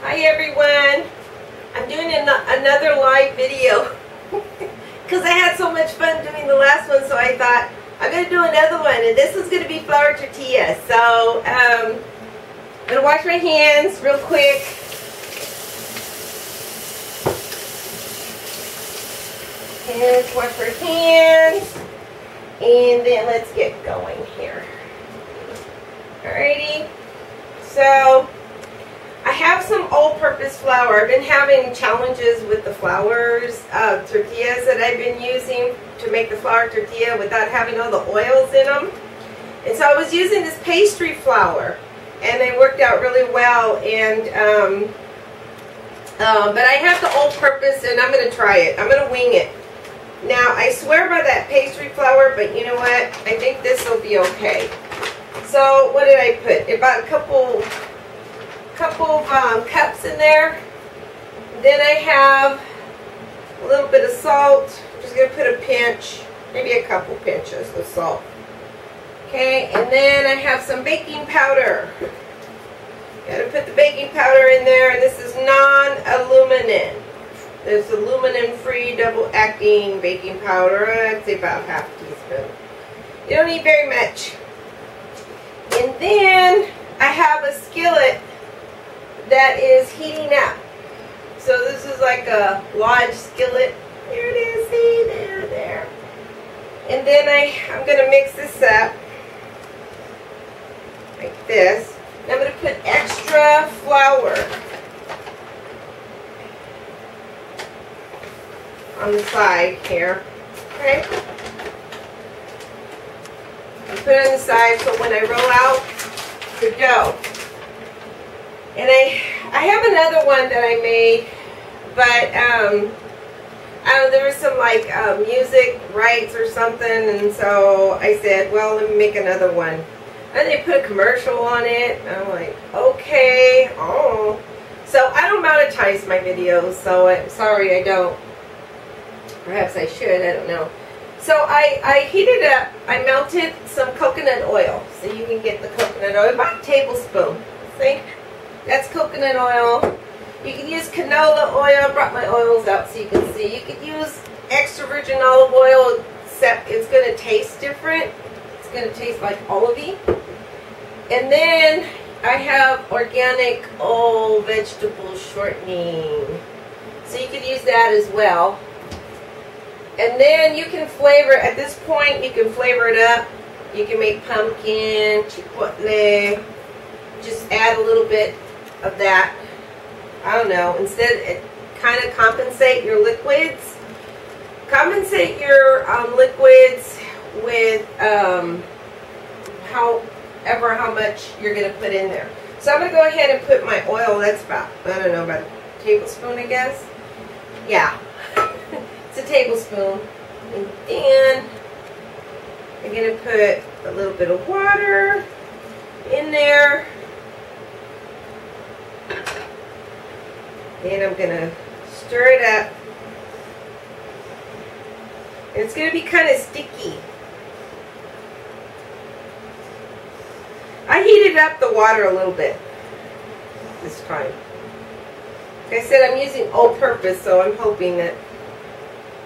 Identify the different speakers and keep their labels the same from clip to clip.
Speaker 1: Hi everyone. I'm doing another live video because I had so much fun doing the last one, so I thought I'm going to do another one, and this is going to be flour tortillas. So I'm going to wash my hands real quick. Let's wash our hands, and then let's get going here. Alrighty, so I have some all-purpose flour. I've been having challenges with the flours, tortillas that I've been using to make the flour tortilla without having all the oils in them. And so I was using this pastry flour, and they worked out really well. And but I have the all-purpose, and I'm going to try it. I'm going to wing it. Now, I swear by that pastry flour, but you know what? I think this will be okay. So, what did I put? About a couple of cups in there. Then I have a little bit of salt. I'm just going to put a pinch, maybe a couple pinches of salt. Okay, and then I have some baking powder. Got to put the baking powder in there, and this is non-aluminum. There's aluminum-free double-acting baking powder. I'd say about half a teaspoon. You don't need very much. And then I have a skillet that is heating up. So this is like a large skillet. There it is. See, there. And then I'm going to mix this up like this. And I'm going to put extra flour on the side here. Okay. I put it on the side so when I roll out the dough. And I have another one that I made, but there was some like music rights or something, and so I said, well, let me make another one. And they put a commercial on it, and I'm like, okay, oh. So I don't monetize my videos, so I'm sorry I don't. Perhaps I should, I don't know. So I heated up, I melted some coconut oil, so you can get the coconut oil, about a tablespoon, see? That's coconut oil. You can use canola oil. I brought my oils out so you can see. You could use extra virgin olive oil, except it's going to taste different. It's going to taste like olivey. And then I have organic vegetable shortening. So you could use that as well. And then you can flavor, at this point, you can flavor it up. You can make pumpkin, chipotle. Just add a little bit of that. I don't know. Instead, it kind of compensate your liquids. Compensate your liquids with how much you're going to put in there. So I'm going to go ahead and put my oil. That's about, I don't know, about a tablespoon, I guess. Yeah. It's a tablespoon. And then I'm going to put a little bit of water in there. And I'm going to stir it up. And it's going to be kind of sticky. I heated up the water a little bit this time. Like I said, I'm using all-purpose, so I'm hoping that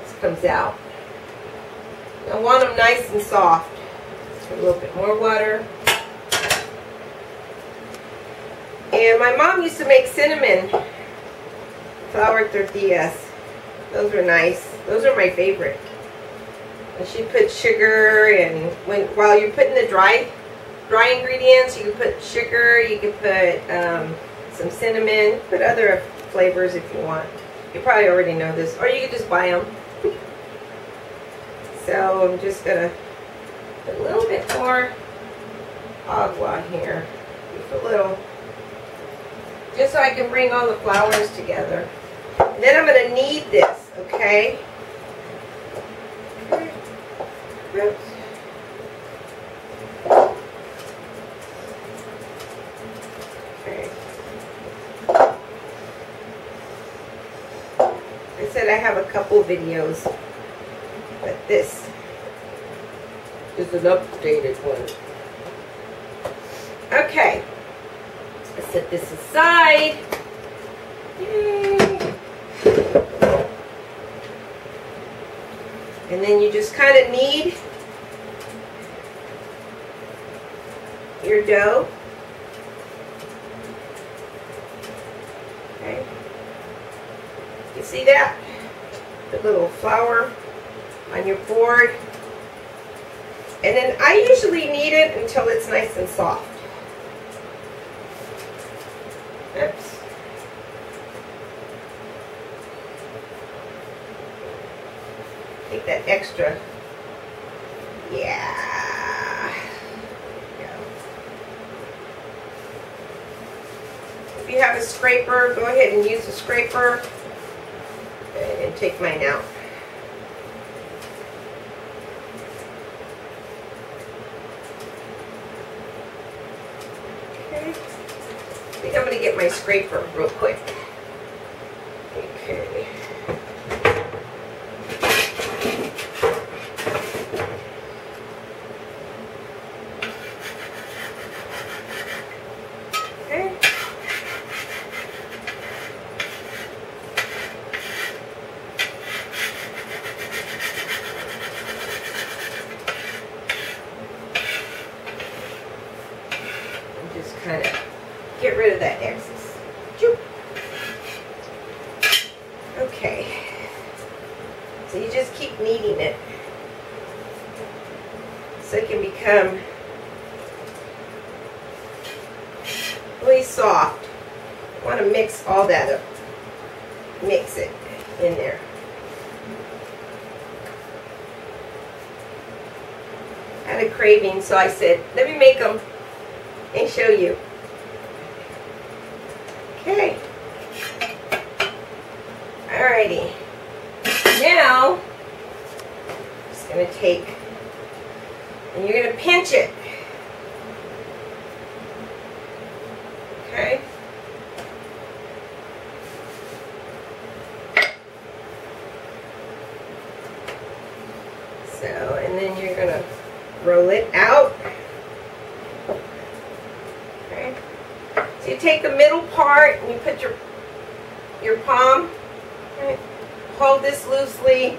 Speaker 1: this comes out. I want them nice and soft. A little bit more water. And my mom used to make cinnamon flour tortillas. Those are nice. Those are my favorite. And she put sugar, and while you're putting the dry ingredients, you can put sugar, you can put some cinnamon, put other flavors if you want. You probably already know this, or you can just buy them. So I'm just gonna put a little bit more agua here, just a little, just so I can bring all the flours together. And then I'm going to knead this, okay? Oops. Okay. I said I have a couple videos, but this is an updated one. Okay. I set this aside. Yay. And then you just kind of knead your dough. Okay. You see that? The little flour on your board. And then I usually knead it until it's nice and soft. Oops. Take that extra. Yeah. There you go. If you have a scraper, go ahead and use a scraper. And take mine out. Okay. I think I'm going to get my scraper real quick. Okay. Okay. Just kind of get rid of that excess. Okay. So you just keep kneading it so it can become really soft. You want to mix all that up. Mix it in there. I had a craving, so I said, let me make them and show you. Okay. Alrighty. Now, I'm just going to take, and you're going to pinch it. Okay. So, and then you're going to roll it out. Okay. So you take the middle part and you put your palm, right, hold this loosely,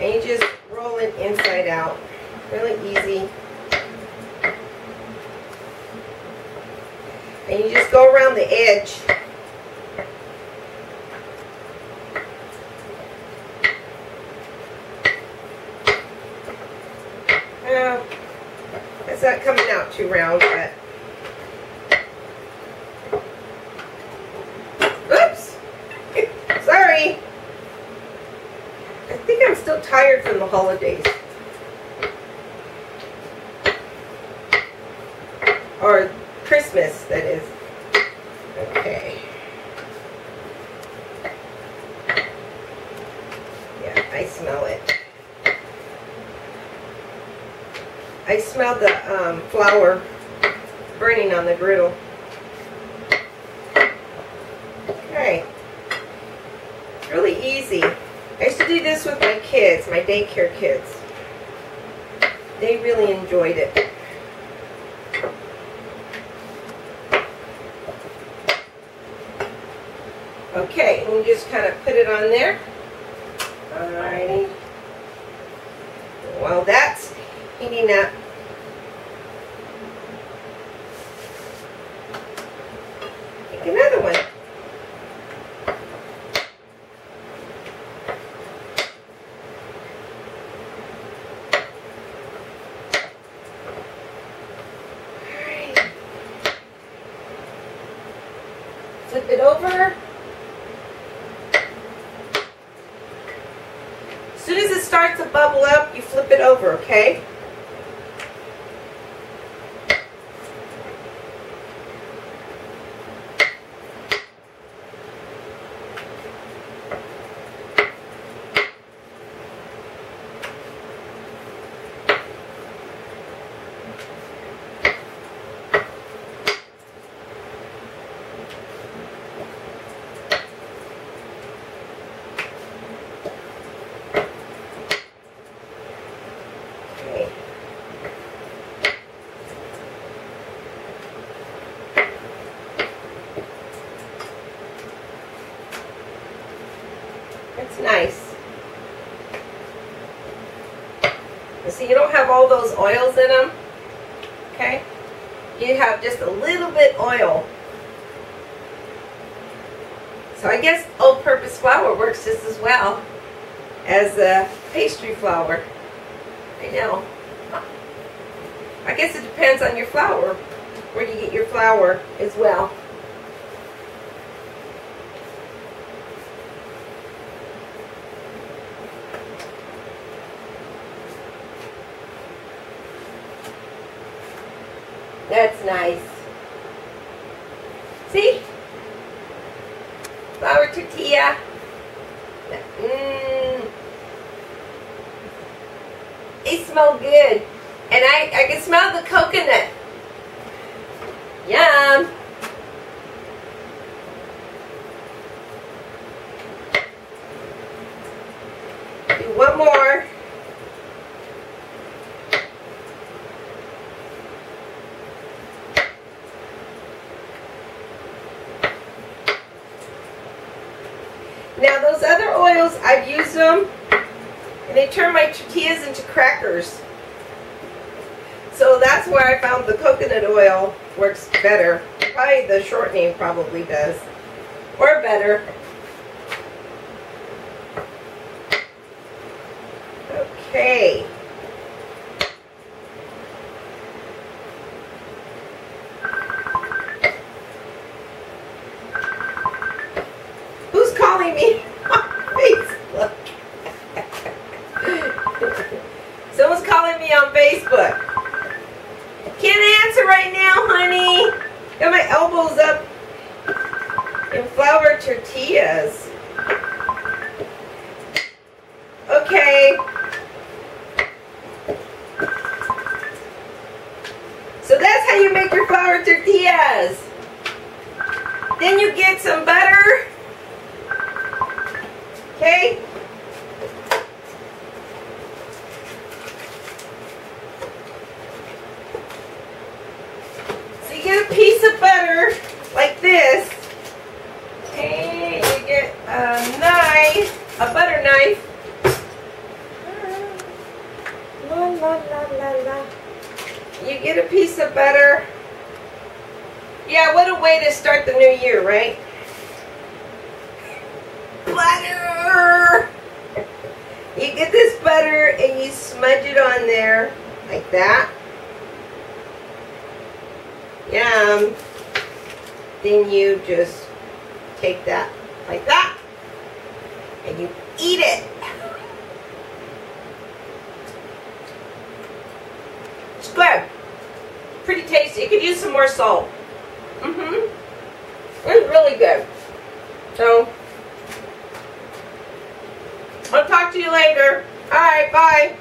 Speaker 1: and you just roll it inside out. Really easy. And you just go around the edge. It's not coming out too round, but oops, sorry. I think I'm still tired from the holidays, or Christmas, that is. Okay. Yeah, I smell it. I smell the flour burning on the griddle. Okay. It's really easy. I used to do this with my kids, my daycare kids. They really enjoyed it. Okay, and you just kind of put it on there. Alrighty. While that's heating up, take another one. Alright. Flip it over. As soon as it starts to bubble up, you flip it over, okay? Okay. It's nice. You see, you don't have all those oils in them. Okay? You have just a little bit oil. So I guess all-purpose flour works just as well as pastry flour. I know. I guess it depends on your flour, where you get your flour as well. That's nice. See? Flour tortilla. They smell good. And I can smell the coconut. Yum. Do one more. Now those other oils, I've used them, and they turn my tortillas into crackers. So that's where I found the coconut oil works better. Probably the shortening probably does. Or better. Okay. Who's calling me on Facebook? Someone's calling me on Facebook. Can't answer right now, honey. Got my elbows up in flour tortillas. Okay. So that's how you make your flour tortillas. Then you get some butter. Okay. Get a piece of butter like this, and you get a knife, a butter knife. La, la, la, la, la. You get a piece of butter. Yeah, what a way to start the new year, right? Butter! You get this butter and you smudge it on there like that. Yum. Then you just take that like that and you eat it. It's good. Pretty tasty. You could use some more salt. It's really good. So, I'll talk to you later. Alright, bye.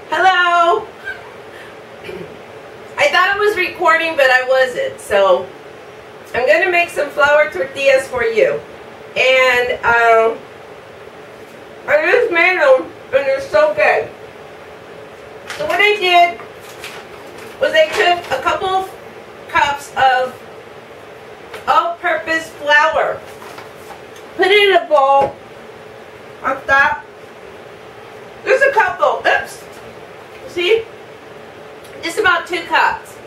Speaker 1: Hello. I thought it was recording, but I wasn't. So I'm going to make some flour tortillas for you. And I just made them, and they're so good. So what I did was I took a couple cups of all-purpose flour, put it in a bowl on top. There's a couple. Oops. See? Just about 2 cups.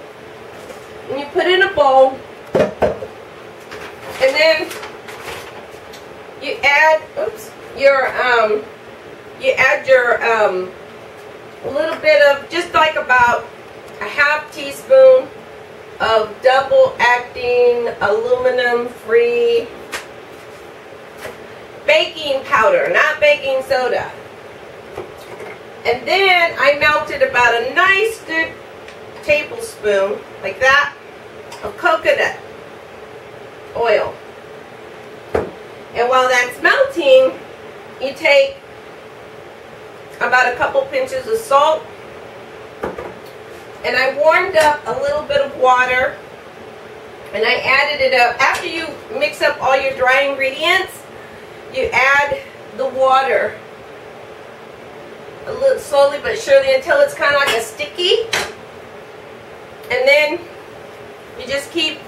Speaker 1: And you put it in a bowl. And then you add, your a little bit of, just like about a half teaspoon of double acting aluminum free baking powder, not baking soda. And then I melted about a nice good tablespoon, like that, of coconut oil. And while that's melting, you take about a couple pinches of salt. And I warmed up a little bit of water. And I added it up. After you mix up all your dry ingredients, you add the water. a little slowly but surely until it's kind of like a sticky. And then you just keep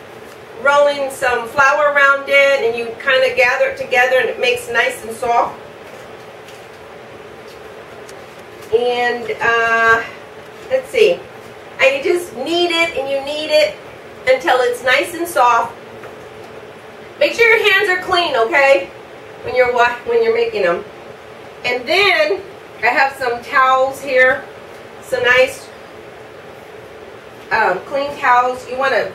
Speaker 1: rolling some flour around it, and you kind of gather it together, and it makes nice and soft. And let's see, and you just knead it and you knead it until it's nice and soft. Make sure your hands are clean, okay, when you're making them. And then I have some towels here, some nice clean towels. You want to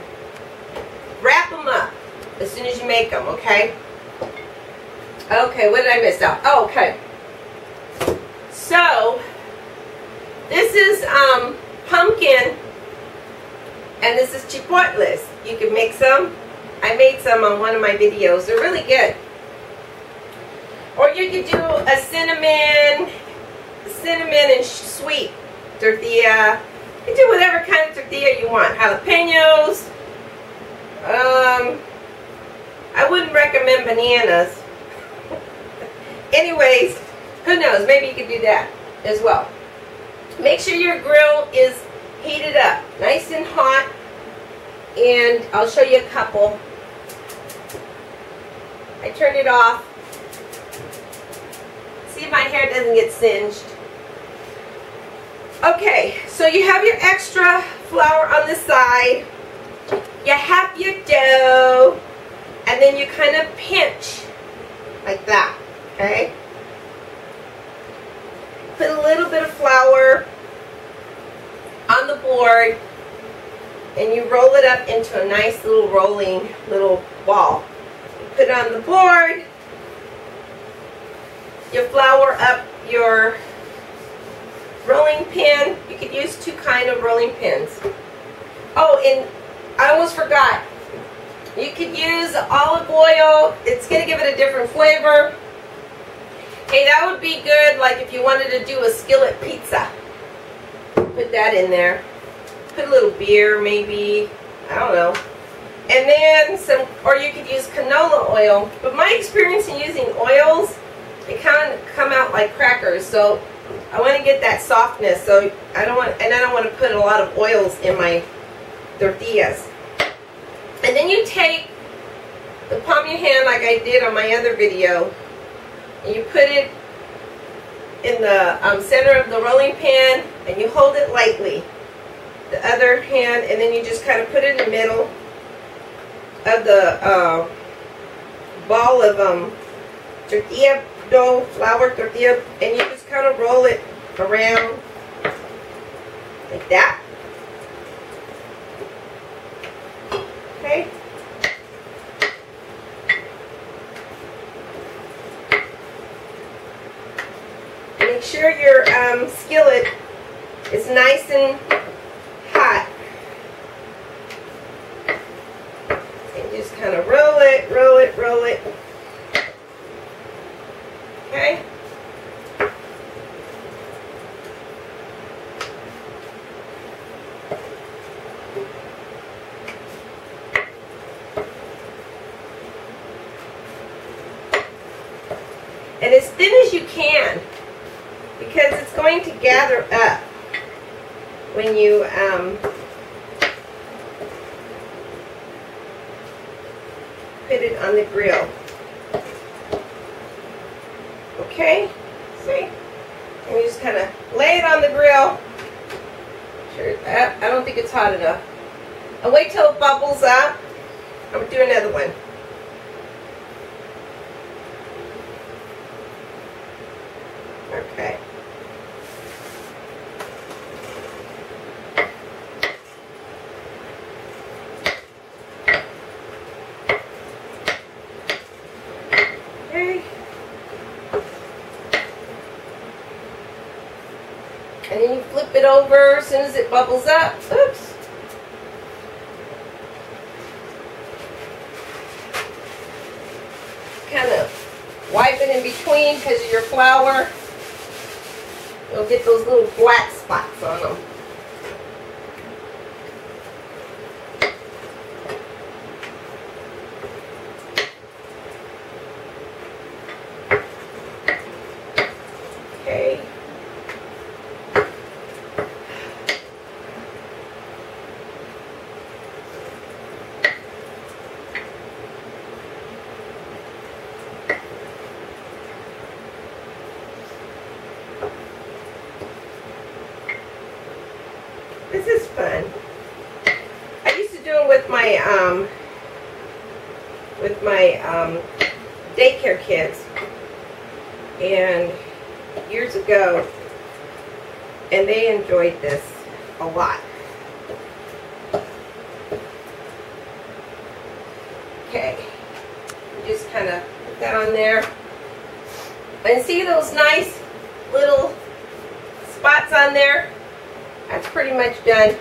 Speaker 1: wrap them up as soon as you make them, okay? Okay, what did I miss out? Oh, okay. So this is pumpkin, and this is chipotles. You can make some. I made some on one of my videos. They're really good. Or you could do a cinnamon and sweet tortilla. You can do whatever kind of tortilla you want. Jalapenos. I wouldn't recommend bananas. Anyways, who knows? Maybe you could do that as well. Make sure your grill is heated up, nice and hot. And I'll show you a couple. I turned it off. See if my hair doesn't get singed. Okay, so you have your extra flour on the side. You have your dough. And then you kind of pinch like that, okay? Put a little bit of flour on the board, and you roll it up into a nice little rolling little ball. Put it on the board. You flour up your rolling pin. You could use two kind of rolling pins. Oh, and I almost forgot. You could use olive oil. It's going to give it a different flavor. Hey, that would be good, like if you wanted to do a skillet pizza. Put that in there. Put a little beer, maybe. I don't know. And then some, or you could use canola oil. But my experience in using oils, they kind of come out like crackers. So I want to get that softness. So I don't want to put a lot of oils in my tortillas. And then you take the palm of your hand like I did on my other video, and you put it in the center of the rolling pin, and you hold it lightly. The other hand, and then you just kind of put it in the middle of the ball of tortilla dough, flour tortilla, and you just kind of roll it around like that. Okay. Make sure your skillet is nice and hot. And just kind of roll it, roll it, roll it. Okay. And as thin as you can, because it's going to gather up when you put it on the grill. Okay, see? And you just kind of lay it on the grill. Sure, I don't think it's hot enough. I'll wait till it bubbles up. I'm going to do another one. Okay. Okay. And then you flip it over as soon as it bubbles up. Oops. Kind of wipe it in between because of your flour. You'll get those little black spots on them. Okay. This is fun. I used to do it with my daycare kids, and years ago, and they enjoyed this a lot. Okay, just kind of put that on there, and see those nice little spots on there? That's pretty much done.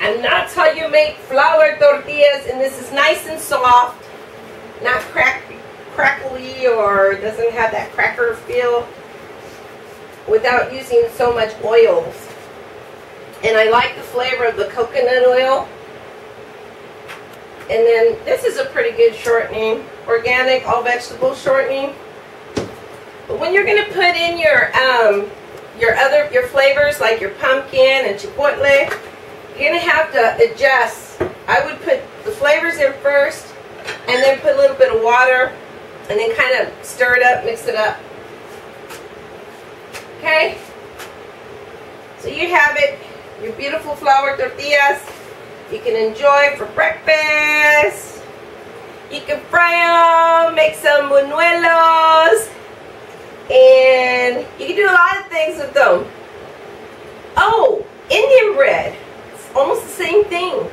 Speaker 1: And that's how you make flour tortillas, and this is nice and soft, not crackly, or doesn't have that cracker feel, without using so much oils. And I like the flavor of the coconut oil. And then this is a pretty good shortening, organic all vegetable shortening. But when you're going to put in your flavors, like your pumpkin and chipotle, you're going to have to adjust. I would put the flavors in first, and then put a little bit of water, and then kind of stir it up, mix it up. Okay? So you have it, your beautiful flour tortillas. You can enjoy for breakfast. You can fry them, make some buñuelos, and you can do a lot of things with them. Oh, Indian bread. It's almost the same thing.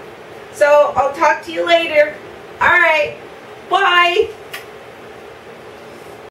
Speaker 1: So I'll talk to you later. All right. Bye.